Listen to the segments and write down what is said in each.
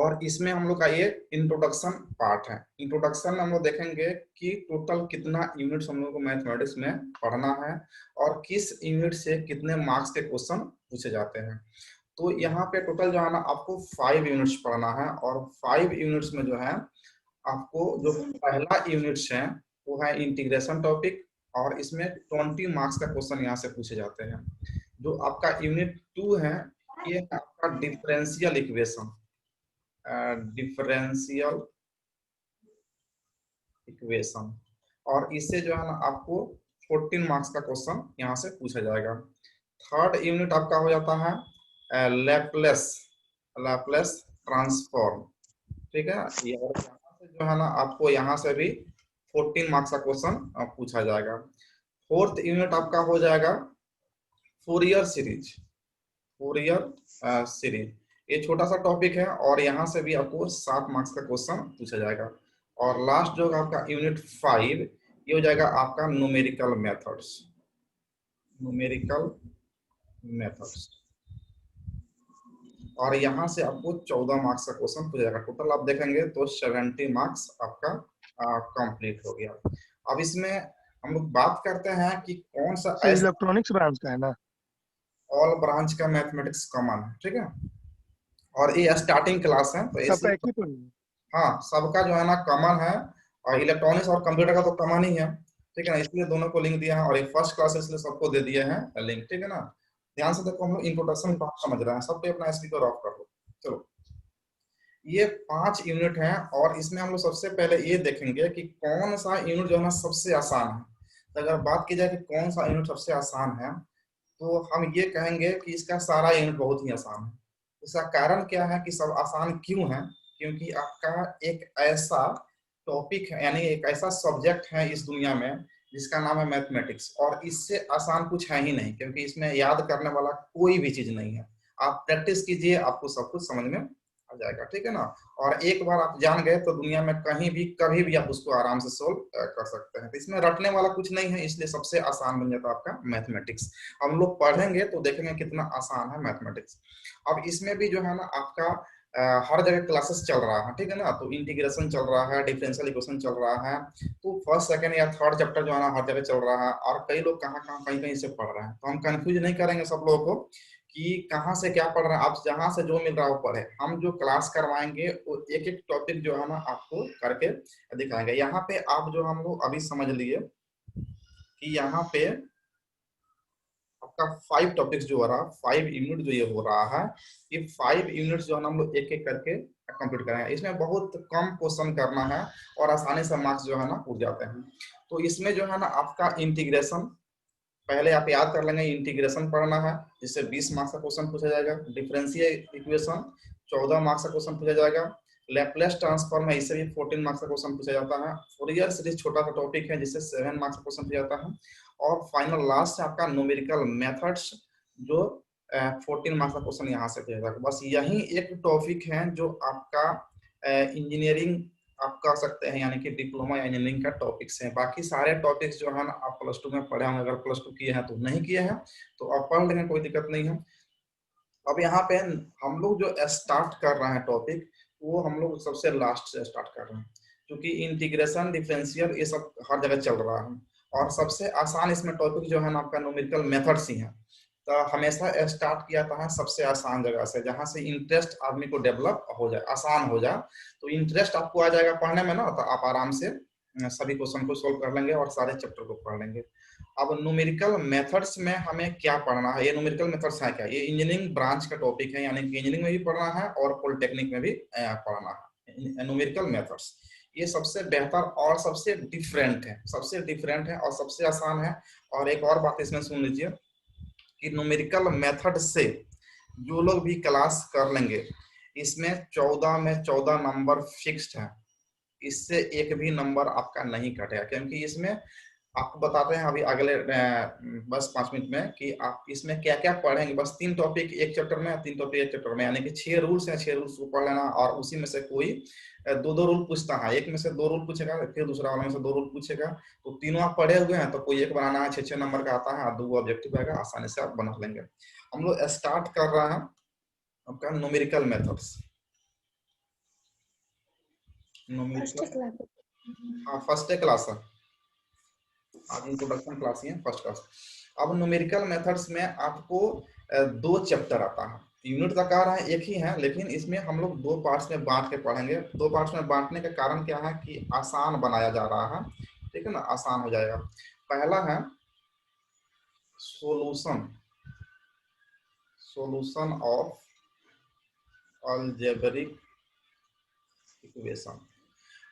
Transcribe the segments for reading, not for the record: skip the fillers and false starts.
और इसमें हम लोग का ये इंट्रोडक्शन पार्ट है। इंट्रोडक्शन में हम लोग देखेंगे कि टोटल कितना यूनिट्स हम लोग को मैथमेटिक्स में पढ़ना है और किस यूनिट से कितने मार्क्स के क्वेश्चन पूछे जाते हैं। तो यहाँ पे टोटल जो है ना आपको 5 यूनिट्स पढ़ना है और 5 यूनिट्स में जो है आपको जो पहला यूनिट्स है वो है इंटीग्रेशन टॉपिक और इसमें 20 मार्क्स का क्वेश्चन यहाँ से पूछे जाते हैं। जो आपका यूनिट 2 है ये है आपका डिफरेंशियल इक्वेशन, डिफरेंशियल इक्वेशन और इससे जो है ना आपको 14 मार्क्स का क्वेश्चन यहाँ से पूछा जाएगा। थर्ड यूनिट आपका हो जाता है लैपलेस लैपलेस ट्रांसफॉर्म, ठीक है। ये और यहाँ से जो है ना आपको यहाँ से भी 14 मार्क्स का क्वेश्चन पूछा जाएगा। फोर्थ यूनिट आपका हो जाएगा फोरियर सीरीज, फोरियर सीरीज ये छोटा सा टॉपिक है और यहाँ से भी आपको 7 मार्क्स का क्वेश्चन पूछा जाएगा। और लास्ट जो आपका यूनिट 5 ये हो जाएगा आपका न्यूमेरिकल मेथड्स, न्यूमेरिकल मेथड्स और यहाँ से आपको 14 मार्क्स का क्वेश्चन पूछा जाएगा। टोटल आप देखेंगे तो 70 मार्क्स आपका कंप्लीट हो गया। अब इसमें हम लोग बात करते हैं कि कौन सा ऐसा इलेक्ट्रॉनिक्स ब्रांच का है ना, ऑल ब्रांच का मैथमेटिक्स कॉमन है, ठीक है। और ये स्टार्टिंग क्लास है तो सबका इसलिए एक ही तो नहीं है। हाँ सबका जो है ना कॉमन है और इलेक्ट्रॉनिक्स और कंप्यूटर का तो कॉमन ही है, ठीक है ना। इसलिए दोनों को लिंक दिया है और एक फर्स्ट क्लास इसलिए सबको दे दिए हैं लिंक, ठीक है ना। ध्यान से देखो हम लोग इंट्रोडक्शन पार्ट समझ रहे हैं, सब पे अपना स्पीकर ऑफ कर लो। चलो ये 5 यूनिट हैं और इसमें हम लोग सबसे पहले ये देखेंगे कि कौन सा यूनिट जो है ना सबसे आसान है। तो अगर बात की जाए कि कौन सा यूनिट सबसे आसान है तो हम ये कहेंगे कि इसका सारा यूनिट बहुत ही आसान है। इसका कारण क्या है कि सब आसान क्यों है, क्योंकि आपका एक ऐसा टॉपिक है यानी एक ऐसा सब्जेक्ट है इस दुनिया में जिसका नाम है मैथमेटिक्स और इससे आसान कुछ है ही नहीं, क्योंकि इसमें याद करने वाला कोई भी चीज नहीं है। आप प्रैक्टिस कीजिए आपको सब कुछ समझ में आ जाएगा, ठीक है ना। और एक बार आप जान गए तो दुनिया में कहीं भी कभी भी आप उसको आराम से सोल्व कर सकते हैं। तो इसमें रटने वाला कुछ नहीं है, इसलिए सबसे आसान बन जाता है आपका मैथमेटिक्स। हम लोग पढ़ेंगे तो देखेंगे कितना आसान है मैथमेटिक्स। अब इसमें भी जो है ना आपका हर जगह क्लासेस चल रहा है, ठीक है ना। तो इंटीग्रेशन चल रहा है, डिफरेंशियल इक्वेशन चल रहा है, तो फर्स्ट सेकंड या थर्ड चैप्टर जो है ना हर जगह चल रहा है और कई लोग कहाँ कहाँ कहीं कहीं से पढ़ रहे हैं। तो हम कंफ्यूज नहीं करेंगे सब लोगों को कि कहाँ से क्या पढ़ रहे हैं, आप जहाँ से जो मिल रहा है वो पढ़े। हम जो क्लास करवाएंगे वो एक एक टॉपिक जो है ना आपको करके दिखाएंगे। यहाँ पे आप जो हम लोग अभी समझ लिए कि यहाँ पे आपका 5 टॉपिक्स जो हो रहा है, 5 यूनिट जो ये हो रहा है, ये 5 यूनिट्स जो है ना हम लोग एक एक करके कंप्लीट करेंगे। इसमें बहुत कम क्वेश्चन करना है और आसानी से मार्क्स जो है ना उठ जाते हैं। तो इसमें जो है ना आपका इंटीग्रेशन पहले आप याद कर लेंगे, इंटीग्रेशन पढ़ना है जिससे 20 मार्क्स का क्वेश्चन पूछा जाएगा। डिफरेंशियल इक्वेशन 14 मार्क्स का क्वेश्चन पूछा जाएगा। लैपलेस ट्रांसफॉर्म है, इससे भी 14 मार्क्स का क्वेश्चन पूछा जाता है। फोरियर सीरीज छोटा सा टॉपिक है जिससे 7 मार्क्स का क्वेश्चन पूछा जाता है। और फाइनल लास्ट है आपका न्यूमेरिकल मेथड्स जो 14 मार्क्स का क्वेश्चन यहाँ से पूछा जाएगा। बस यही एक टॉपिक है जो आपका इंजीनियरिंग आप कर सकते हैं, यानी कि डिप्लोमा या इंजीनियरिंग का टॉपिक्स हैं। बाकी सारे टॉपिक्स जो है ना आप प्लस 2 में पढ़े होंगे, अगर प्लस 2 किए हैं तो नहीं किए हैं तो आप पढ़ लेंगे, कोई दिक्कत नहीं है। अब यहाँ पे हम लोग जो स्टार्ट कर रहे हैं टॉपिक वो हम लोग सबसे लास्ट से स्टार्ट कर रहे हैं, क्योंकि इंटीग्रेशन डिफरेंशियल ये सब हर जगह चल रहा है और सबसे आसान इसमें टॉपिक जो है ना आपका न्यूमेरिकल मेथड्स ही है। तो हमेशा स्टार्ट किया था सबसे आसान जगह से, जहां से इंटरेस्ट आदमी को डेवलप हो जाए, आसान हो जाए। तो इंटरेस्ट आपको आ जाएगा पढ़ने में ना, तो आप आराम से सभी क्वेश्चन को सोल्व कर लेंगे और सारे चैप्टर को पढ़ लेंगे। अब न्यूमेरिकल मेथड्स में हमें क्या पढ़ना है, ये न्यूमेरिकल मेथड्स है क्या, ये इंजीनियरिंग ब्रांच का टॉपिक है, यानी कि इंजीनियरिंग में भी पढ़ना है और पॉलिटेक्निक में भी पढ़ना है। न्यूमेरिकल मेथड्स ये सबसे बेहतर और सबसे डिफरेंट है, सबसे डिफरेंट है और सबसे आसान है। और एक और बात इसमें सुन लीजिए कि न्यूमेरिकल मेथड से जो लोग भी क्लास कर लेंगे इसमें 14 में 14 नंबर फिक्स्ड है, इससे एक भी नंबर आपका नहीं कटेगा। क्योंकि इसमें आपको बताते हैं अभी अगले बस 5 मिनट में कि आप इसमें क्या क्या पढ़ेंगे। बस 3 टॉपिक एक चैप्टर में, 3 टॉपिक एक चैप्टर में, यानी कि 6 रूल्स हैं, 6 रूल्स को पढ़ लेना और उसी में से कोई 2-2 रूल पूछता है। एक में से 2 रूल पूछेगा, फिर दूसरा वाले में से 2 रूल पूछेगा, तो तीनों आप पढ़े हुए हैं तो कोई एक बनाना है, 6-6 नंबर का आता है और 2 ऑब्जेक्टिव आएगा, आसानी से आप बना लेंगे। हम लोग स्टार्ट कर रहे हैं आपका न्यूमेरिकल मेथड्स। न्यूमेरिकल, हाँ फर्स्ट क्लास है, आज इंट्रोडक्शन क्लास ही है, फर्स्ट क्लास। अब न्यूमेरिकल मेथड्स में आपको दो चैप्टर आता है, यूनिट तक आ रहा है एक ही है, लेकिन इसमें हम लोग दो पार्ट्स में बांट के पढ़ेंगे। दो पार्ट्स में बांटने का कारण क्या है कि आसान बनाया जा रहा है, ठीक है ना, आसान हो जाएगा। पहला है solution, solution of algebraic equation,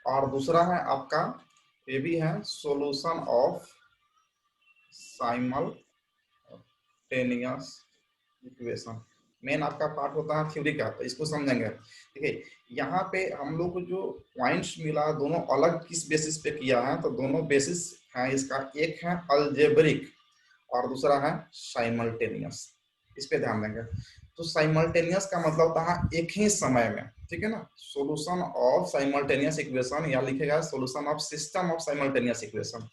और दूसरा है आपका ये भी है solution of simultaneous equation. Main आपका पार्ट होता है थ्योरी का, तो इसको समझेंगे। देखिए यहाँ पे हम लोग को जो पॉइंट्स मिला दोनों अलग किस बेसिस पे किया है, तो दोनों बेसिस है इसका, एक है अलजेब्रिक और दूसरा है साइमल्टेनियस। इस पे ध्यान देंगे। तो साइमल्टेनियस का मतलब होता है एक ही समय में, ठीक है ना, सॉल्यूशन ऑफ साइमल्टेनियस इक्वेशन, या लिखेगा solution of system of simultaneous equation.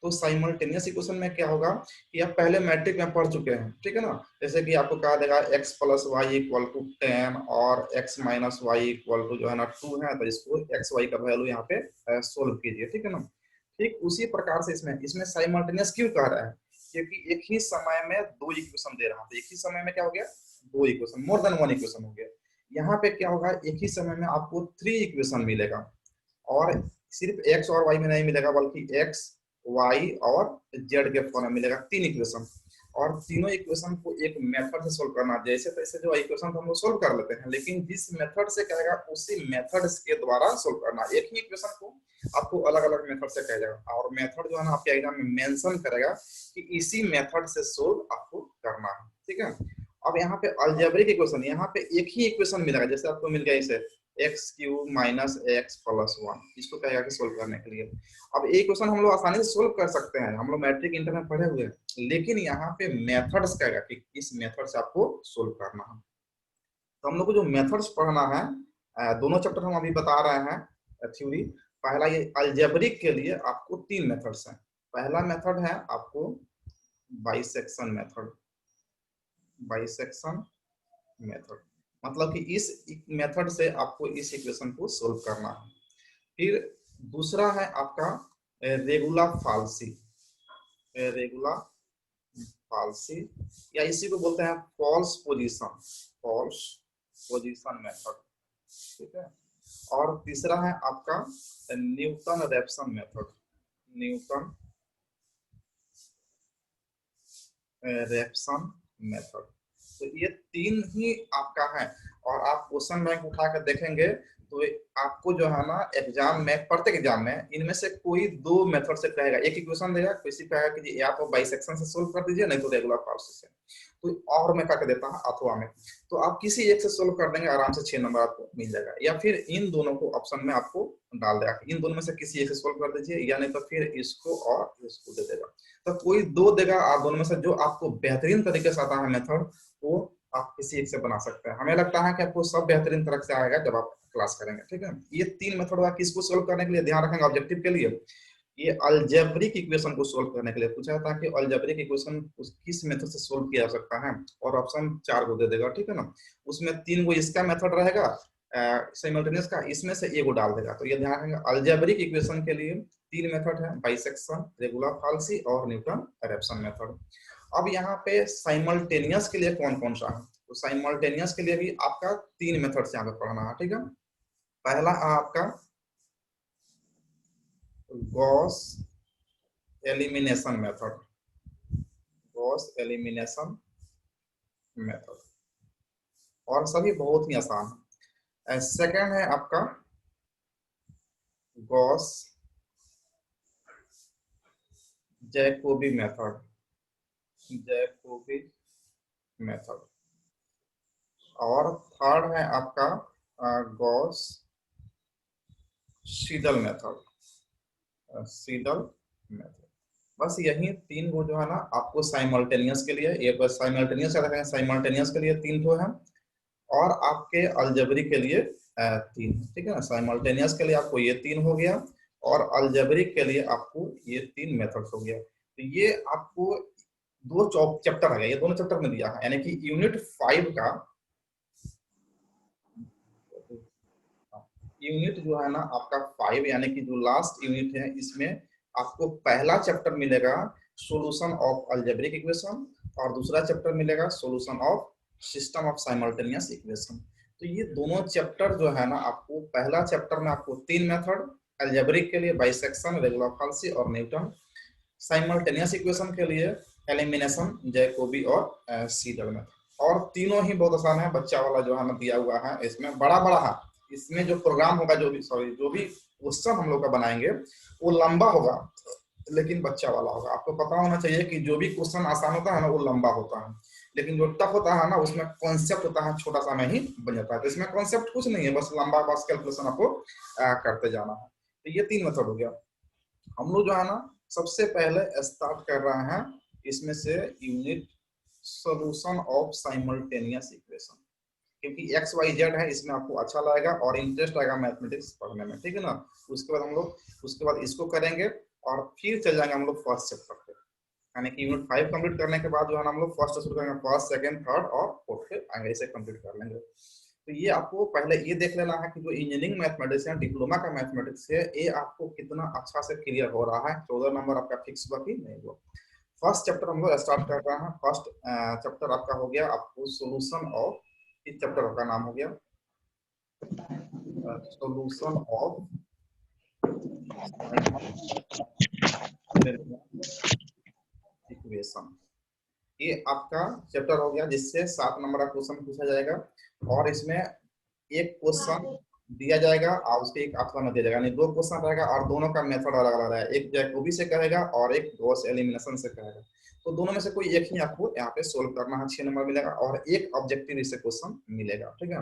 तो साइमल्टेनियस इक्वेशन में क्या होगा कि आप पहले मैट्रिक में पढ़ चुके हैं, ठीक है ना, जैसे कि आपको कहा देगा x plus y equal to 10 और x minus y equal to जो है ना 2 है, तो इसको x y का वैल्यू यहाँ पे सोल्व कीजिए, ठीक है ना। ठीक उसी प्रकार से इसमें इसमें साइमल्टेनियस क्यों कह रहा है, क्योंकि एक ही समय में दो इक्वेशन दे रहा है, तो एक ही समय में क्या हो गया, दो equation, more than one equation हो गया। यहाँ पे क्या होगा, एक ही समय में आपको 3 इक्वेशन मिलेगा, और सिर्फ x और y में नहीं मिलेगा, बल्कि x y और z के फॉर्म में मिलेगा, 3 इक्वेशन। और तीनों इक्वेशन को एक मेथड से सोल्व करना, जैसे तैसे जो इक्वेशन हम लोग सोल्व कर लेते हैं, लेकिन जिस मेथड से कहेगा उसी मेथड के द्वारा सोल्व करना। एक ही इक्वेशन को आपको अलग अलग मेथड से कहेगा, और मेथड जो है ना आपके एग्जाम में मेंशन करेगा कि इसी मेथड से सोल्व आपको करना है, ठीक है। अब यहाँ पे अलजेब्रिक इक्वेशन, यहाँ पे एक ही इक्वेशन मिलेगा, जैसे आपको मिल गया इसे x cube minus x plus 1, इसको कहेगा कि सोल्व करने के लिए। अब एक क्वेश्चन हम लोग आसानी से सोल्व कर सकते हैं, हम लोग मैट्रिक इंटर में पढ़े हुए हैं, लेकिन यहाँ पे मेथड्स कहेगा कि इस मेथड से आपको सोल्व करना है। तो हम लोग को जो मेथड्स पढ़ना है, दोनों चैप्टर हम अभी बता रहे हैं थ्योरी। पहला ये अलजेब्रिक के लिए आपको 3 मेथड्स हैं। पहला मेथड है आपको बाइसेक्शन मेथड, बाइसेक्शन मेथड मतलब कि इस मेथड से आपको इस इक्वेशन को सोल्व करना है। फिर दूसरा है आपका रेगुलर फाल्सी, रेगुलर फाल्सी, या इसी को बोलते हैं false position, false position method, ठीक है। और तीसरा है आपका Newton Raphson method, Newton Raphson method. तो ये 3 ही आपका है, और आप क्वेश्चन बैंक उठा कर देखेंगे तो आपको जो है ना एग्जाम में, प्रत्येक एग्जाम में इनमें से कोई 2 मेथड से कहेगा, एक इक्वेशन देगा, किसी कहेगा कि या तो बाइसेक्शन से सोल्व कर दीजिए, नहीं तो रेगुलर फाल्सी से, तो और मैं करके देता हूँ अथवा में। तो आप किसी एक से सोल्व कर देंगे, आराम से 6 नंबर आपको मिल जाएगा, या फिर इन दोनों को ऑप्शन में आपको डाल देगा, इन दोनों में से किसी एक से सोल्व कर दीजिए, या नहीं तो फिर इसको और इसको दे देगा। तो कोई 2 देगा, आप दोनों में से जो आपको बेहतरीन तरीके से आता है मेथड, वो आप किसी एक से बना सकते हैं। हमें लगता है कि आपको सब बेहतरीन तरह से आएगा जब आप क्लास करेंगे, ठीक है। ये 3 मेथड आप किसको सोल्व करने के लिए ध्यान रखेंगे ऑब्जेक्टिव के लिए, ये अलजेब्रिक इक्वेशन को सोल्व करने के लिए पूछा था कि अलजेब्रिक इक्वेशन किस मेथड से सोल्व किया जा सकता है, और ऑप्शन 4 को दे देगा, ठीक है ना। उसमें 3 को इसका मेथड रहेगा साइमल्टेनियस का, इसमें से एक को डाल देगा। तो ये ध्यान रखेंगे, अलजेब्रिक इक्वेशन के लिए 3 मेथड है, बाइसेक्शन, रेगुलर फाल्सी और न्यूटन रेप्सन मेथड। अब यहाँ पे साइमल्टेनियस के लिए कौन कौन सा है, तो साइमल्टेनियस के लिए भी आपका 3 मेथड से यहाँ पे पढ़ना है, ठीक है। पहला आपका Gauss elimination method, Gauss elimination method, और सभी बहुत ही आसान है। सेकंड है आपका Gauss Jacobi method, Jacobi method, और थर्ड है आपका Gauss Seidel method, Seidel method. बस यही 3 को जो है ना आपको साइमल्टेनियस के लिए, ये बस साइमल्टेनियस याद रखें, साइमल्टेनियस के लिए 3 तो है, और आपके अलजेब्रिक के लिए 3, ठीक है ना। साइमल्टेनियस के लिए आपको ये 3 हो गया, और अलजेब्रिक के लिए आपको ये 3 मेथड्स हो गया। तो ये आपको 2 चैप्टर है, ये दोनों चैप्टर में दिया है, यानी कि यूनिट 5 का यूनिट जो है ना आपका 5 यानी कि जो लास्ट यूनिट है, इसमें आपको पहला चैप्टर मिलेगा सॉल्यूशन ऑफ अलजेब्रिक इक्वेशन और दूसरा चैप्टर मिलेगा solution of system of simultaneous equation. तो ये दोनों चैप्टर जो है ना, आपको पहला चैप्टर में आपको 3 मेथड, अलजेब्रिक के लिए बाइसेक्शन, रेगुलर फाल्सी और न्यूटन, साइमल्टेनियस इक्वेशन के लिए एलिमिनेशन, जैकोबी और सीडल मेथड। और तीनों ही बहुत आसान है, बच्चा वाला जो है ना दिया हुआ है, इसमें बड़ा बड़ा है, इसमें जो प्रोग्राम होगा, जो भी क्वेश्चन हम लोग का बनाएंगे वो लंबा होगा लेकिन बच्चा वाला होगा। आपको पता होना चाहिए कि जो भी क्वेश्चन आसान होता है ना वो लंबा होता है, लेकिन जो टफ होता है ना उसमें कॉन्सेप्ट होता है छोटा सा में ही बन जाता है। तो इसमें कॉन्सेप्ट कुछ नहीं है, बस लंबा बस कैलकुलेशन आपको करते जाना है। तो ये 3 मेथड हो गया। हम लोग जो है ना सबसे पहले स्टार्ट कर रहे हैं इसमें से unit solution of simultaneous equation, क्योंकि एक्स वाई जेड है, इसमें आपको अच्छा लगेगा और इंटरेस्ट आएगा मैथमेटिक्स पढ़ने में, ठीक है ना। उसके बाद हम लोग उसके बाद इसको करेंगे और फिर चल जाएंगे हम लोग फर्स्ट चैप्टर पे, यानी कि यूनिट 5 कंप्लीट करने के बाद जो है ना हम लोग फर्स्ट शुरू करेंगे, फर्स्ट सेकंड थर्ड और फोर्थ पे आगे से कंप्लीट कर लेंगे। तो ये आपको पहले ये देख लेना है कि जो इंजीनियरिंग मैथमेटिक्स है, डिप्लोमा का मैथमेटिक्स है, ये आपको कितना अच्छा से क्लियर हो रहा है, 14 नंबर आपका फिक्स हुआ कि नहीं हुआ। फर्स्ट चैप्टर हम लोग स्टार्ट कर रहे हैं। फर्स्ट चैप्टर आपका हो गया आपको सॉल्यूशन ऑफ, इस चैप्टर का नाम हो गया सॉल्यूशन ऑफ इक्वेशन। ये आपका चैप्टर हो गया जिससे 7 नंबर का क्वेश्चन पूछा जाएगा, और इसमें एक क्वेश्चन दिया जाएगा और उसके एक आंसर में दिया जाएगा, यानी 2 क्वेश्चन रहेगा और दोनों का मेथड अलग अलग रहेगा, एक जैकोबी से करेगा और एक गॉस एलिमिनेशन से करेगा। तो दोनों में से कोई एक ही आपको यहाँ पे सोल्व करना है, 6 नंबर मिलेगा और एक ऑब्जेक्टिव इससे क्वेश्चन मिलेगा, ठीक है।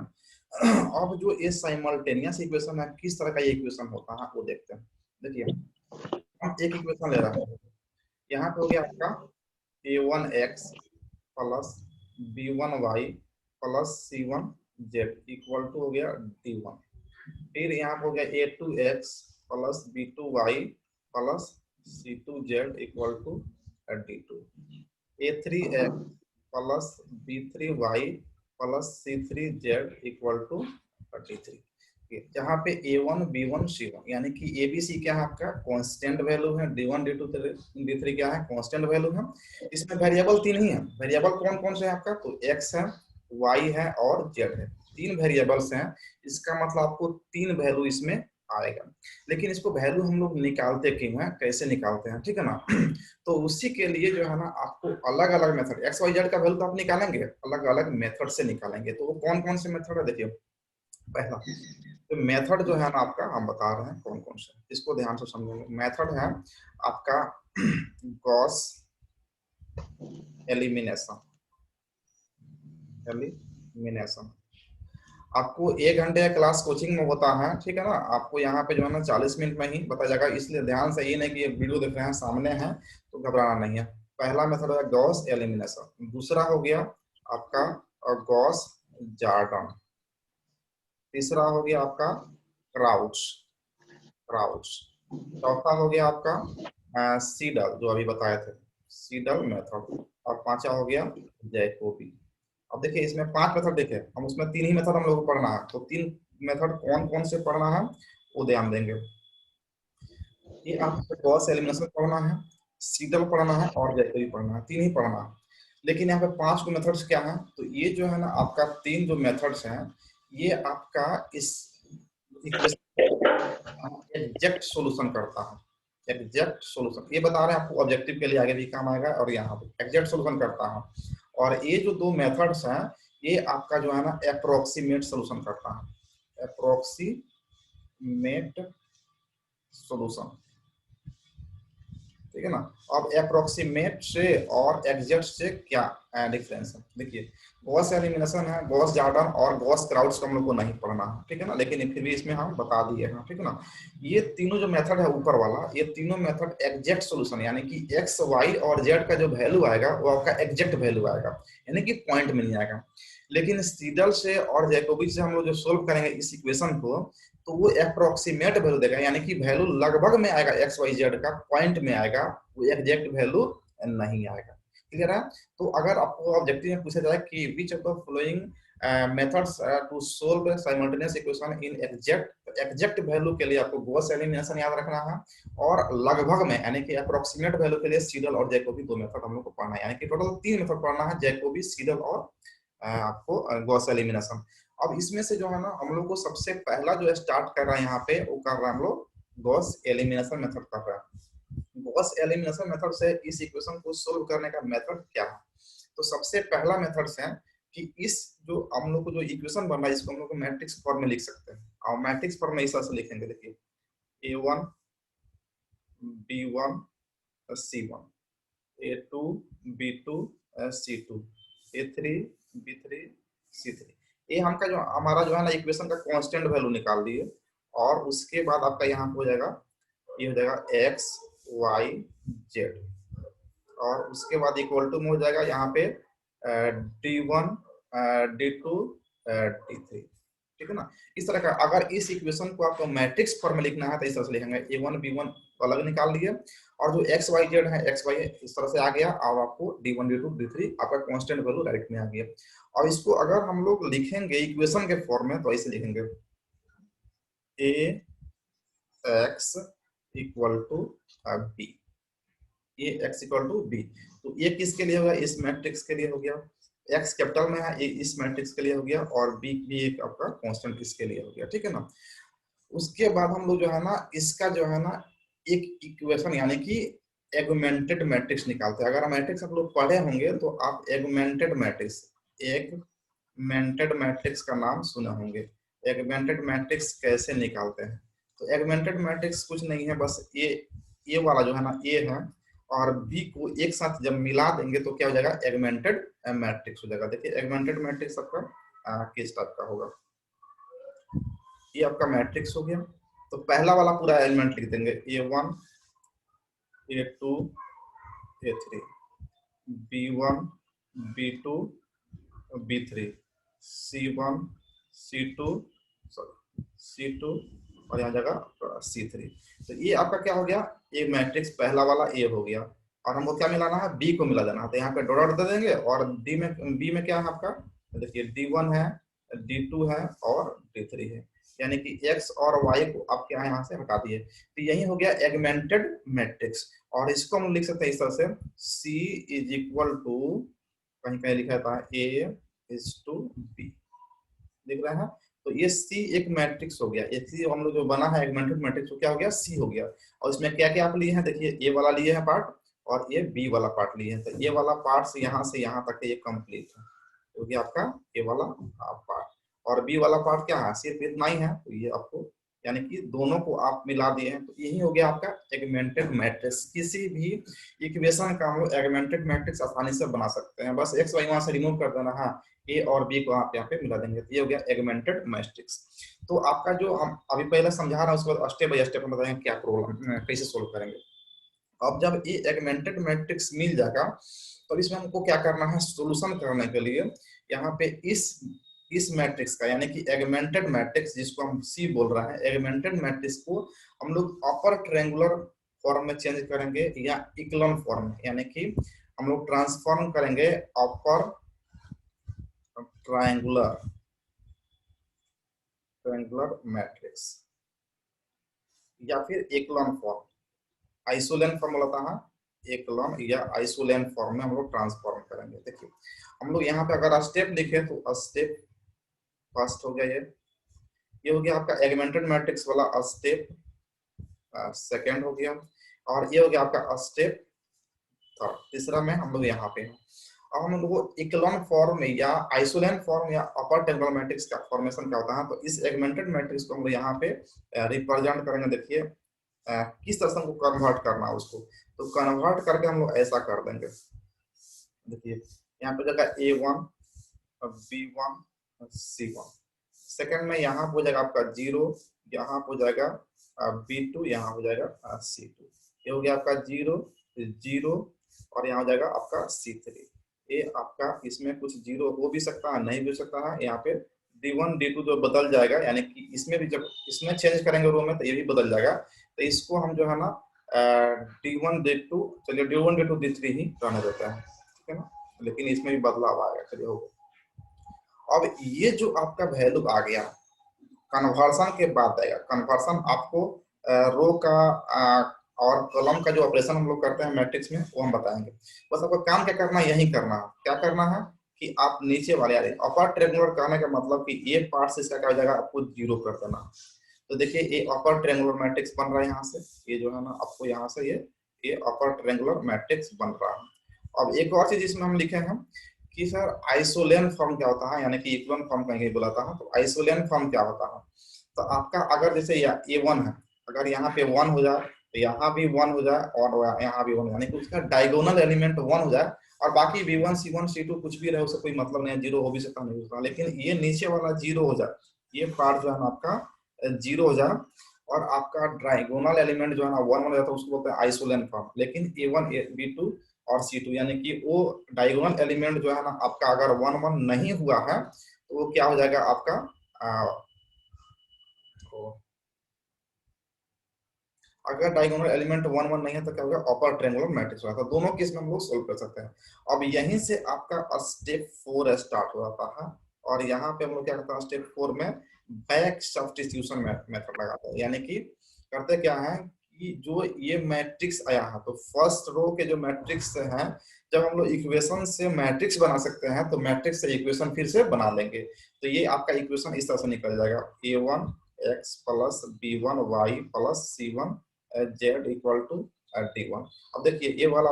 अब जो ये साइमल्टेनियस इक्वेशन है, किस तरह का ये इक्वेशन होता है वो देखते हैं। देखिए हम एक इक्वेशन ले रहे हैं, यहाँ पे हो गया आपका a1x plus b1y plus c1z equal to हो गया d1। फिर यहाँ पे हो गया a2x plus b2y plus c2z equal to d2। a3x plus b3y plus c3z equal to 33। जहाँ पे a1 b1 c1 यानी कि abc क्या है आपका कांस्टेंट वैल्यू है, d1 d2 d3 क्या है कांस्टेंट वैल्यू है। इसमें वेरिएबल 3 ही है। वेरिएबल कौन कौन से है आपका, तो x है, y है और z है, 3 वेरिएबल्स हैं। इसका मतलब आपको 3 वैल्यू इसमें आएगा। लेकिन इसको वैल्यू हम लोग निकालते क्यों है, कैसे निकालते हैं, ठीक है ना। तो उसी के लिए जो है ना आपको अलग अलग मेथड, एक्स वाई जेड का वैल्यू तो आप निकालेंगे, अलग अलग मेथड से निकालेंगे। तो वो कौन कौन से मेथड है, देखिए पहला तो मेथड जो है ना आपका हम बता रहे हैं कौन कौन से, इसको ध्यान से समझेंगे। मेथड है आपका गॉस एलिमिनेशन, एलिमिनेशन आपको 1 घंटे का क्लास कोचिंग में होता है, ठीक है ना। आपको यहाँ पे जो है ना 40 मिनट में ही बताया जाएगा, इसलिए ध्यान से, ये नहीं कि ये वीडियो देख रहे हैं सामने है तो घबराना नहीं है। पहला मेथड है गॉस एलिमिनेशन, दूसरा हो गया आपका गॉस जॉर्डन, तीसरा हो गया आपका क्राउच, क्राउच, चौथा हो गया आपका सीडल जो अभी बताए थे, सीडल मेथड, और पांचवा हो गया जैकोबी। अब देखिए इसमें 5 मेथड देखे, हम उसमें 3 ही मेथड हम लोग को पढ़ना है, तो 3 मेथड कौन कौन से पढ़ना है वो ध्यान देंगे। ये आपको गॉस एलिमिनेशन पढ़ना है, सीडल पढ़ना है और जैकोबी पढ़ना है, 3 ही पढ़ना है। लेकिन यहाँ पे 5 को मेथड्स क्या है, तो ये जो है ना आपका 3 जो मेथड्स हैं, ये आपका इस एग्जैक्ट सॉल्यूशन करता है। एग्जैक्ट सॉल्यूशन ये बता रहे हैं आपको, ऑब्जेक्टिव के लिए आगे भी काम आएगा, और यहाँ पे एग्जैक्ट सॉल्यूशन करता है। और ये जो 2 मेथड्स हैं ये आपका जो है ना अप्रोक्सीमेट सॉल्यूशन करता है, अप्रोक्सीमेट सॉल्यूशन, ठीक है ना। अब अप्रोक्सीमेट से और एग्जैक्ट से क्या डिफरेंस है, देखिए गॉस एलिमिनेशन है, गॉस जॉर्डन और गॉस क्राउच हम लोग को नहीं पढ़ना है, ठीक है ना, लेकिन फिर भी इसमें हम बता दिए हैं, ठीक है ना। ये तीनों जो मेथड है ऊपर वाला, ये तीनों मेथड एग्जैक्ट सॉल्यूशन, यानी कि एक्स वाई और जेड का जो वैल्यू आएगा वो आपका एग्जैक्ट वैल्यू आएगा, यानी कि पॉइंट मिल जाएगा। लेकिन सीडल से और जैकोबी से हम लोग जो सोल्व करेंगे इस इक्वेशन को, तो वो अप्रोक्सीमेट वैल्यू देगा, यानी कि वैल्यू लगभग में आएगा, एक्स वाई जेड का पॉइंट में आएगा, वो एग्जैक्ट वैल्यू नहीं आएगा, क्लियर है। तो अगर आपको ऑब्जेक्टिव में पूछा जाए कि which of the following methods to solve simultaneous equation in exact, exact value के लिए आपको गॉस एलिमिनेशन याद रखना है, और लगभग में यानी कि अप्रोक्सीमेट वैल्यू के लिए सीडल और जैकोबी दो मेथड हम लोग को पढ़ना है, यानी कि टोटल 3 मेथड पढ़ना है, जैकोबी, सीडल और आपको गॉस एलिमिनेशन। अब इसमें से जो है ना हम लोग को सबसे पहला जो स्टार्ट कर रहा है यहाँ पे, वो कर रहा है हम लोग गॉस एलिमिनेशन मेथड कर रहा है। गॉस एलिमिनेशन मेथड से इस इक्वेशन को सोल्व करने का मेथड क्या है? तो सबसे पहला मेथड से है कि इस जो हम लोग को जो इक्वेशन बन रहा है इसको हम लोग मैट्रिक्स फॉर्म में लिख सकते हैं, और मैट्रिक्स फॉर्म में इस तरह से लिखेंगे, देखिए A1 B1 C1, A2 B2 C2, A3 B3 C3। ये हमका जो हमारा जो है ना इक्वेशन का कांस्टेंट वैल्यू निकाल दिए, और उसके बाद आपका यहाँ हो जाएगा, ये हो जाएगा x y z, और उसके बाद इक्वल टू में हो जाएगा यहाँ पे D1 D2 D3, ठीक है ना। इस तरह का अगर इस इक्वेशन को आपको मैट्रिक्स फॉर्म में लिखना है तो इस तरह से लिखेंगे, A1 B1 अलग निकाल लिए, और जो x y z है x y इस तरह से आ गया, और आपको D1 D2 D3 आपका कांस्टेंट वैल्यू डायरेक्ट में आ गया। और इसको अगर हम लोग लिखेंगे इक्वेशन के फॉर्म में तो ऐसे लिखेंगे, ax equal to b, ax equal to b। तो ये किसके लिए होगा? इस मैट्रिक्स के लिए हो गया, x कैपिटल में है, ये इस मैट्रिक्स के लिए हो गया, और b भी एक आपका कांस्टेंट इसके लिए हो गया, ठीक है ना। उसके बाद हम लोग जो है ना इसका जो है ना एक इक्वेशन यानी कि एगमेंटेड मैट्रिक्स निकालते हैं। अगर मैट्रिक्स आप लोग पढ़े होंगे तो आप एगमेंटेड मैट्रिक्स का नाम सुने होंगे। एगमेंटेड मैट्रिक्स कैसे निकालते हैं? तो एगमेंटेड मैट्रिक्स कुछ नहीं है, बस ये वाला जो है ना ए है और बी को एक साथ जब मिला देंगे तो क्या हो जाएगा? एगमेंटेड मैट्रिक्स हो जाएगा। देखिए एगमेंटेड मैट्रिक्स आपका किस टाइप का होगा, ये आपका मैट्रिक्स हो गया। तो पहला वाला पूरा एलिमेंट लिख देंगे, A1 A2 A3, B1 B2 B3, C1 C2 C2 और यहाँ जगह C3। तो ये आपका क्या हो गया? ये मैट्रिक्स पहला वाला A हो गया, और हमको क्या मिलाना है? B को मिला देना है। तो यहाँ पे डॉट दे देंगे, और B में क्या है आपका? देखिए D1 है, D2 है और D3 है, यानी कि x और y को आप क्या यहाँ से हटा दिए। तो यही हो गया एगमेंटेड मैट्रिक्स। और इसको हम लिख सकते हैं इस तरह से, C इज इक्वल टू, कहीं कहीं लिखा था A इज टू B, देख रहे हैं। तो ये C एक मैट्रिक्स हो गया, ये C हम लोग जो बना है एगमेंटेड मैट्रिक्स, क्या हो गया? C हो गया। और इसमें क्या क्या आप लिए हैं? देखिए ये वाला लिए हैं पार्ट, और ये B वाला पार्ट लिए हैं। तो ये वाला पार्ट से यहाँ तक ये कंप्लीट है, हो गया आपका ये वाला पार्ट। और बी वाला पार्ट क्या है? सिर्फ इतना ही है। तो ये आपको यानी कि दोनों को आप मिला दिए हैं, तो यही हो गया आपका एगमेंटेड मैट्रिक्स। किसी भी इक्वेशन का हम लोग एगमेंटेड मैट्रिक्स आसानी से बना सकते हैं, बस एक्स वाई वहां से रिमूव कर देना है, ए और बी को आप यहाँ पे मिला देंगे, तो ये हो गया एगमेंटेड मैट्रिक्स। तो आपका जो हम अभी पहले समझा रहा हूँ उसको स्टेप बाय स्टेप हम बताएंगे क्या प्रॉब्लम कैसे सोल्व करेंगे। अब जब ये एगमेंटेड मैट्रिक्स मिल जाएगा तो इसमें हमको क्या करना है? सॉल्यूशन करने के लिए यहाँ पे इस मैट्रिक्स का यानी कि एगमेंटेड मैट्रिक्स जिसको हम सी बोल रहे हैं, एगमेंटेड मैट्रिक्स को हम लोग अपर ट्रायंगुलर फॉर्म में चेंज करेंगे या इक्लोन फॉर्म में, यानी कि हम लोग ट्रांसफॉर्म करेंगे अपर ट्रायंगुलर मैट्रिक्स या फिर इक्लोन फॉर्म, आइसोलेन फॉर्म होता है, एकलॉन या आइसोलेन फॉर्म में हम लोग ट्रांसफॉर्म करेंगे। देखिए हम लोग यहाँ पे अगर स्टेप लिखे तो स्टेप फर्स्ट हो गया, ये हो गया आपका एगमेंटेड मैट्रिक्स वाला स्टेप सेकंड हो गया, और ये हो गया आपका स्टेप थर्ड। तीसरा में हम लोग यहाँ पे हैं। अब हम लोग को इक्लोन फॉर्म या आइसोलेन फॉर्म या अपर टेबल मैट्रिक्स का फॉर्मेशन क्या होता है, तो इस एगमेंटेड मैट्रिक्स को हम लोग यहाँ पे रिप्रेजेंट करेंगे। देखिए किस तरह से हमको कन्वर्ट करना है उसको, तो कन्वर्ट करके हम लोग ऐसा कर देंगे। देखिए यहाँ पे जगह A1 B1 C1, सेकंड में यहाँ हो जाएगा आपका 0, यहाँ हो जाएगा B2, यहाँ हो जाएगा C2, ये हो गया आपका 0 0, और यहाँ हो जाएगा आपका C3। ये आपका इसमें कुछ 0 हो भी सकता है, नहीं भी हो सकता है। यहाँ पे D1 D2 जो बदल जाएगा, यानी कि इसमें भी जब इसमें चेंज करेंगे रो में तो ये भी बदल जाएगा। तो इसको हम जो है ना D1 D2, चलिए D1 D2 D3 ही रहने देते हैं, ठीक है ना, लेकिन इसमें भी बदलाव आएगा। चलिए हो गया। अब ये जो आपका वैल्यू आ गया, कन्वर्सन के बाद आएगा। कन्वर्सन आपको रो का और कॉलम का जो ऑपरेशन हम लोग करते हैं मैट्रिक्स में वो हम बताएंगे। बस आपको काम क्या करना है, यही करना है। क्या करना है कि आप नीचे वाले यार अपर ट्रायंगुलर कहने का मतलब कि ये पार्ट से इसका क्या हो जाएगा, आपको जीरो कर देना। तो देखिए ये अपर ट्रायंगुलर मैट्रिक्स बन रहा है यहाँ से, ये जो है ना आपको यहाँ से ये अपर ट्रायंगुलर मैट्रिक्स बन रहा है। अब एक और चीज इसमें हम लिखे हैं कि सर आइसोलेन फॉर्म क्या होता है, यानी कि इक्विवेलेंट फॉर्म कहीं बुलाता है। तो आइसोलेन फॉर्म क्या होता है, तो आपका अगर जैसे ये वन है, अगर यहाँ पे वन हो जाए तो यहाँ भी वन हो जाए और यहाँ भी वन, यानी कि उसका डायगोनल एलिमेंट वन हो जाए और बाकी V1 C1 C2 कुछ भी रहे उससे कोई मतलब नहीं है, जीरो हो भी सकता नहीं हो सकता, लेकिन ये नीचे वाला जीरो हो जाए, ये पार्ट जो है ना आपका जीरो हो जाए और आपका डायगोनल एलिमेंट जो है ना वन हो जाता है, उसको बोलते हैं आइसोलेन फॉर्म। लेकिन A1 B2 और C2 यानी कि वो डायगोनल एलिमेंट जो है ना आपका अगर वन वन नहीं हुआ है तो वो क्या हो जाएगा आपका अगर डायगोनल एलिमेंट वन वन नहीं है तो क्या होगा, अपर ट्रायंगुलर मैट्रिक्स होगा। तो दोनों केस में हम लोग सोल्व कर सकते हैं। अब यहीं से आपका स्टेप 4 स्टार्ट हो जाता है और यहाँ पे हम लोग क्या करते हैं, स्टेप 4 में बैक सब्स्टिट्यूशन मेथड लगाते हैं। यानी कि करते क्या है कि जो ये मैट्रिक्स आया है तो फर्स्ट रो के जो मैट्रिक्स हैं, जब हम लोग इक्वेशन से मैट्रिक्स बना सकते हैं तो मैट्रिक्स से इक्वेशन फिर से बना लेंगे। तो ये आपका इक्वेशन इस तरह से निकल जाएगा, A1 x plus B1 y plus C1 z equal to D1। अब देखिए ये वाला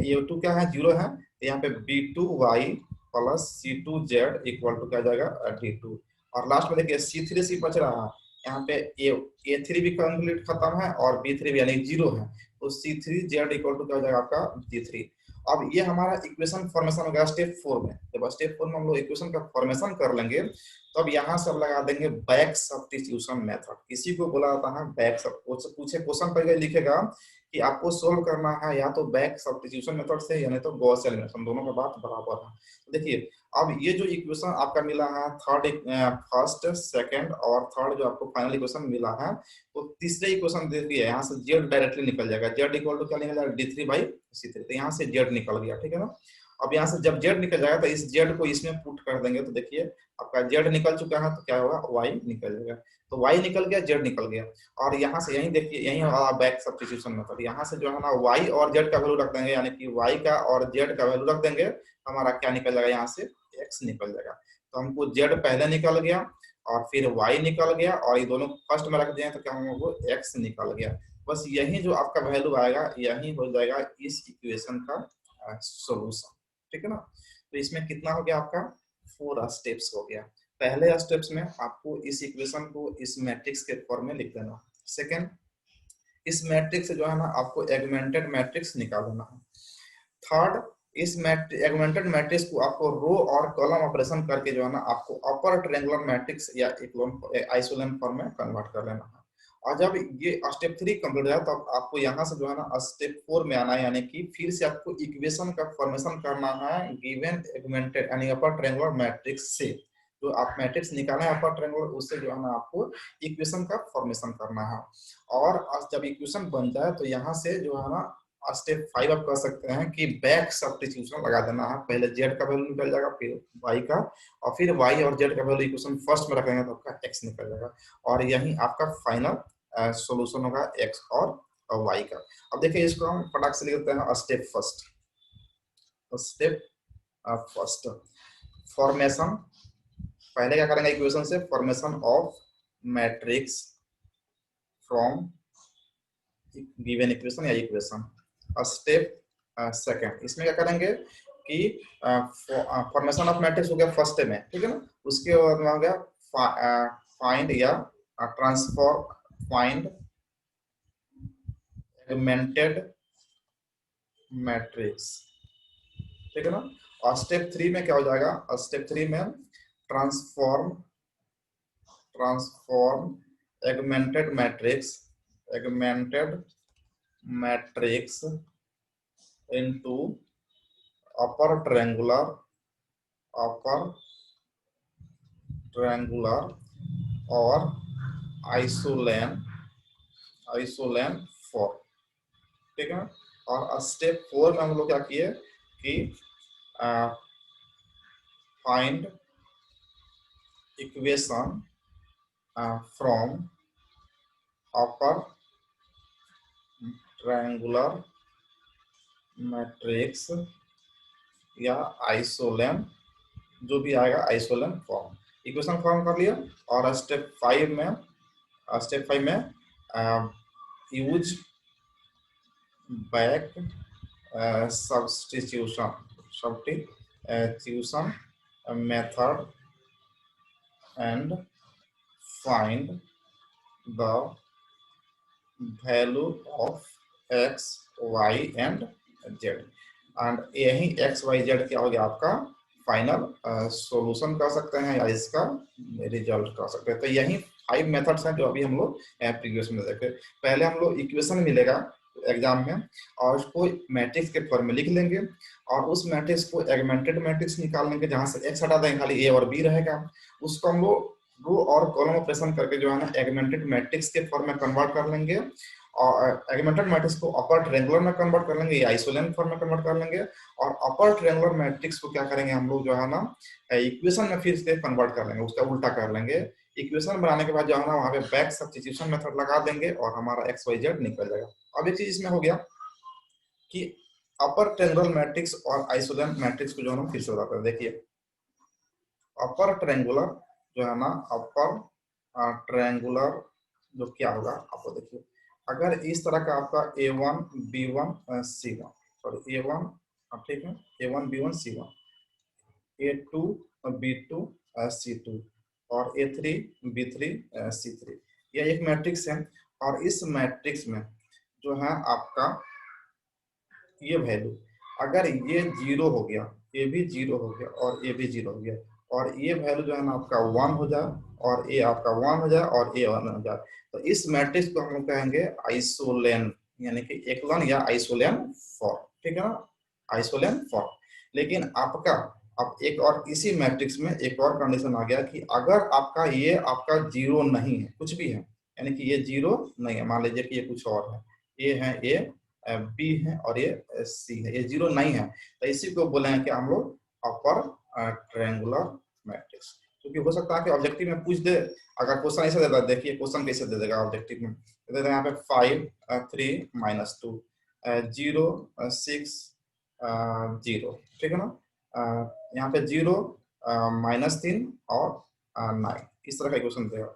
ये टू क्या है, जीरो है, तो यहाँ पे B2y plus C2 Z equal to क्या जाएगा D2। और लास्ट में देखिए C3 सी बच रहा है, यहाँ पे A3 भी कंप्लीट खत्म है और B3 भी यानी जीरो है, तो C3 जेड इक्वल टू क्या हो जाएगा आपका D3। अब ये हमारा इक्वेशन फॉर्मेशन हो गया स्टेप 4 में। जब स्टेप 4 में हम लोग इक्वेशन का फॉर्मेशन कर लेंगे तो अब यहाँ से अब लगा देंगे बैक सब्स्टिट्यूशन मेथड। इसी को बोला जाता है बैक सब। पूछे क्वेश्चन पर लिखेगा कि आपको सोल्व करना है या तो बैक सब्स्टिट्यूशन मेथड से यानी तो गॉस एलिमिनेशन, दोनों का बात बराबर है। तो देखिए अब ये जो इक्वेशन आपका मिला है फर्स्ट सेकंड और थर्ड जो आपको फाइनल इक्वेशन मिला है, तो तीसरे इक्वेशन देखिए यहाँ से जेड डायरेक्टली निकल जाएगा, जेड इक्वल टू क्या निकल जाएगा D3/C3। तो यहाँ से जेड निकल गया, ठीक है ना। अब यहाँ से जब जेड निकल जाएगा तो इस जेड को इसमें पुट कर देंगे, तो देखिए आपका जेड निकल चुका है तो क्या होगा, वाई निकल जाएगा। तो वाई निकल गया, जेड निकल गया। और यहाँ से यही देखिए यही हमारा बैक सब्स्टिट्यूशन मेथड, यहाँ से जो है ना वाई और जेड का वैल्यू रख देंगे, यानी कि वाई का और जेड का वैल्यू रख देंगे, हमारा क्या निकल जाएगा, यहाँ से एक्स निकल जाएगा। तो हमको जेड पहले निकल गया और फिर वाई निकल गया और ये दोनों फर्स्ट में रख दिए तो क्या हमको एक्स निकल गया। बस यही जो आपका वैल्यू आएगा यही हो जाएगा इस इक्वेशन का सोल्यूशन, ठीक है ना। तो इसमें कितना हो गया आपका 4 स्टेप्स हो गया। पहले स्टेप्स में आपको इस इक्वेशन को इस मैट्रिक्स के फॉर्म में लिख देना। सेकंड, इस मैट्रिक्स से जो है ना आपको एगमेंटेड मैट्रिक्स निकाल देना है। थर्ड, इस एगमेंटेड मैट्रिक्स को आपको रो और कॉलम ऑपरेशन करके जो है ना आपको अपर ट्रायंगुलर मैट्रिक्स या आइसोलेन फॉर्म में कन्वर्ट कर लेना है। और जब ये स्टेप 3 कंप्लीट हो जाए तो आपको यहाँ से जो है ना स्टेप 4 में आना है, यानी कि फिर से आपको इक्वेशन का फॉर्मेशन करना है गिवन एगमेंटेड यानी अपर ट्रायंगुलर मैट्रिक्स से। जो आप मैट्रिक्स निकाले हैं अपर ट्रायंगुलर, उससे जो है ना आपको इक्वेशन का फॉर्मेशन करना है। और जब इक्वेशन बन जाए तो यहाँ से जो है ना स्टेप 5 आप कर सकते हैं कि बैक सब्स्टिट्यूशन लगा देना है। पहले जेड का वैल्यू निकल जाएगा, फिर वाई का, और फिर वाई और जेड का वैल्यू इक्वेशन फर्स्ट में रखेंगे तो आपका एक्स निकल जाएगा। और यही आपका फाइनल सॉल्यूशन होगा एक्स और वाई का। अब देखिए इसको हम फटाक से लिख देते हैं step first. Step first, formation. पहले क्या करेंगे, इक्वेशन से formation of matrix from given equation या इक्वेशन। स्टेप सेकंड, इसमें क्या करेंगे कि फॉर्मेशन ऑफ मैट्रिक्स हो गया फर्स्ट में, ठीक है ना। उसके बाद में हो गया फाइंड या ट्रांसफॉर्म, फाइंड एगमेंटेड मैट्रिक्स, ठीक है ना। और स्टेप 3 में क्या हो जाएगा, स्टेप 3 में transform augmented matrix, augmented matrix into upper triangular और आइसोलेन फॉर्म, ठीक है। और स्टेप 4 में हम लोग क्या किए कि find equation from upper triangular matrix या आइसोलेन, जो भी आएगा आइसोलेन फॉर्म, इक्वेशन फॉर्म कर लिया। और स्टेप 5 में use back substitution method and find the value of x, y and z। And यही x, y, z क्या हो गया आपका फाइनल सॉल्यूशन कर सकते हैं या इसका रिजल्ट कर सकते हैं। तो यही 5 मेथड्स हैं जो अभी हम लोग प्रीवियस में देखे। पहले हम लोग इक्वेशन मिलेगा एग्जाम में और उसको मैट्रिक्स के फॉर्म में लिख लेंगे और उस मैट्रिक्स को एगमेंटेड मैट्रिक्स निकाल लेंगे, जहां से x हटा देंगे, खाली a और b रहेगा। उसको हम लोग रो और कॉलम ऑपरेशन करके जो है ना एगमेंटेड मैट्रिक्स के फॉर्म में कन्वर्ट कर लेंगे और एगमेंटेड मैट्रिक्स को अपर ट्रायंगुलर में कन्वर्ट कर लेंगे या आइसोलेन फॉर्म में कन्वर्ट कर लेंगे। और अपर ट्रायंगुलर मैट्रिक्स को क्या करेंगे हम लोग जो है ना इक्वेशन में फिर से कन्वर्ट कर लेंगे, उसका उल्टा कर लेंगे। इक्वेशन बनाने के बाद जो है ना वहां पे बैक सब्स्टिट्यूशन मेथड लगा देंगे और हमारा एक्स वाई जेड निकल जाएगा। अब एक चीज इसमें हो गया कि अपर ट्रायंगुलर मैट्रिक्स और आइसोलेन मैट्रिक्स को जो है ना फिर से बताते हैं। देखिए अपर ट्रायंगुलर जो है ना अपर ट्रायंगुलर जो क्या होगा आपको देखिए, अगर इस तरह का आपका A1 B1 C1 sorry A1 ठीक है A1 B1 C1, A2 B2 C2 और A3 B3 C3, यह एक मैट्रिक्स है। और इस मैट्रिक्स में जो है आपका ये वैल्यू, अगर ये 0 हो गया, ये भी 0 हो गया और ये भी 0 हो गया और ये वैल्यू जो है ना आपका 1 हो जाए और ये आपका 1 हो जाए और ये 1 हो जाए, तो इस मैट्रिक्स को हम लोग कहेंगे आइसोलेन, यानी कि एकलन या आइसोलेन फॉर्म। ठीक है ना, आइसोलेन फॉर्म। लेकिन आपका अब एक और इसी मैट्रिक्स में एक और कंडीशन आ गया कि अगर आपका ये आपका 0 नहीं है, कुछ भी है, यानी कि ये 0 नहीं है, मान लीजिए कि ये कुछ और है, ये है ए बी है और ये सी है, ये 0 नहीं है, तो इसी को बोलेंगे कि हम लोग अपर ट्रायंगुलर मैट्रिक्स। क्योंकि हो सकता है कि ऑब्जेक्टिव में पूछ दे, अगर क्वेश्चन ऐसे देता है, देखिए क्वेश्चन कैसे दे देगा ऑब्जेक्टिव में, दे देगा यहाँ पे 5 3 -2 0 6 0, ठीक है ना, यहाँ पे 0 -3 और 9, इस तरह का क्वेश्चन देगा।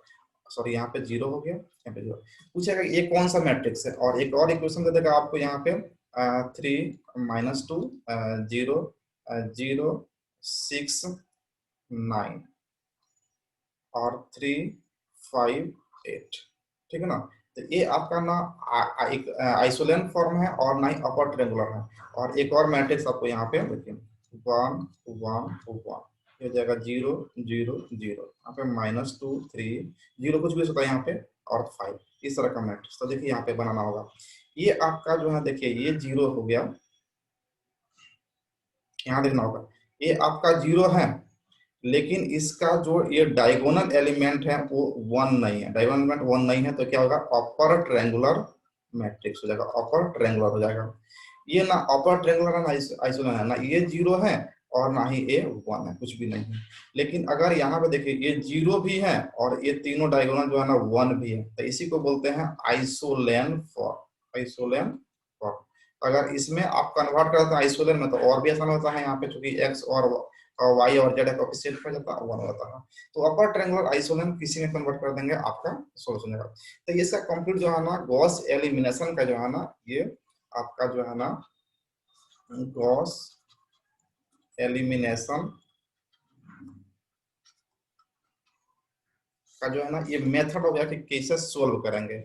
सॉरी यहाँ पे 0 हो गया, यहाँ पे 0 पूछेगा ये कौन सा मैट्रिक्स है, और एक और इक्वेशन दे देगा आपको यहाँ पे 3 -2 0 0 6 9 और 3 5 8, ठीक है ना। तो ये आपका ना एक आइसोलेन फॉर्म है और ना ही अपर ट्रायंगुलर है। और एक और मैट्रिक्स आपको यहाँ पे देखिए 1 1 1, ये हो जाएगा 0 0 0, यहाँ पे -2 3 0 कुछ भी होता है यहाँ पे और 5, इस तरह का मैट्रिक्स। तो देखिए यहाँ पे बनाना होगा, ये आपका जो है देखिए ये 0 हो गया, यहाँ देखना होगा ये आपका 0 है, लेकिन इसका जो ये डायगोनल एलिमेंट है वो 1 नहीं है, डायगोनल एलिमेंट 1 नहीं है, तो क्या होगा अपर ट्रायंगुलर मैट्रिक्स हो जाएगा, अपर ट्रायंगुलर हो जाएगा। ये ना अपर ट्रायंगुलर है ना आइसोलेन है, ना ये 0 है और ना ही ये 1 है, कुछ भी नहीं है। लेकिन अगर यहाँ पे देखिए ये 0 भी है और ये तीनों डायगोनल जो है ना 1 भी है, तो इसी को बोलते हैं आइसोलेन फॉर्म, आइसोलेन फॉर्म। अगर इसमें आप कन्वर्ट करते हैं आइसोलेन में तो और भी आसान होता है, यहाँ पे चूंकि एक्स और वाई और जेड कोएफिशिएंट हो जाता है 1 होता है, तो अपर ट्रायंगुलर आइसोलेन किसी में कन्वर्ट कर देंगे आपका सॉल्यूशन होगा। तो ये इसका कंप्लीट जो है ना गॉस एलिमिनेशन का जो है ना ये आपका जो है ना गॉस एलिमिनेशन का जो है ना ये मेथड हो गया कि कैसे सोल्व करेंगे।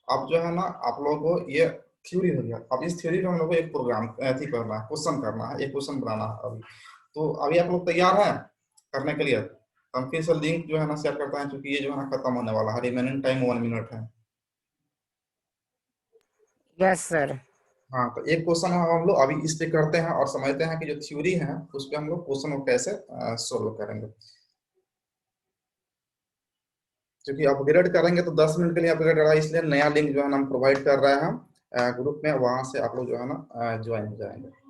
अब जो है ना आप लोगों को ये थ्योरी हो गया, अब इस थ्योरी में हम लोग को एक प्रोग्राम करना है, क्वेश्चन करना है, एक क्वेश्चन बनाना है। अभी तो अभी आप लोग तैयार हैं करने के लिए? हम फिर से लिंक जो है ना शेयर करते हैं, क्योंकि ये जो है ना खत्म होने वाला है, रिमेनिंग टाइम 1 मिनट है। Yes sir. हाँ, तो एक क्वेश्चन हम लोग अभी इस पे करते हैं और समझते हैं कि जो थ्योरी है उस पे हम लोग क्वेश्चन को कैसे सोल्व करेंगे। क्योंकि अपग्रेड करेंगे तो 10 मिनट के लिए अपग्रेड रहा, इसलिए नया लिंक जो है ना हम प्रोवाइड कर रहे हैं ग्रुप में, वहां से आप लोग जो है ना ज्वाइन हो जाएंगे।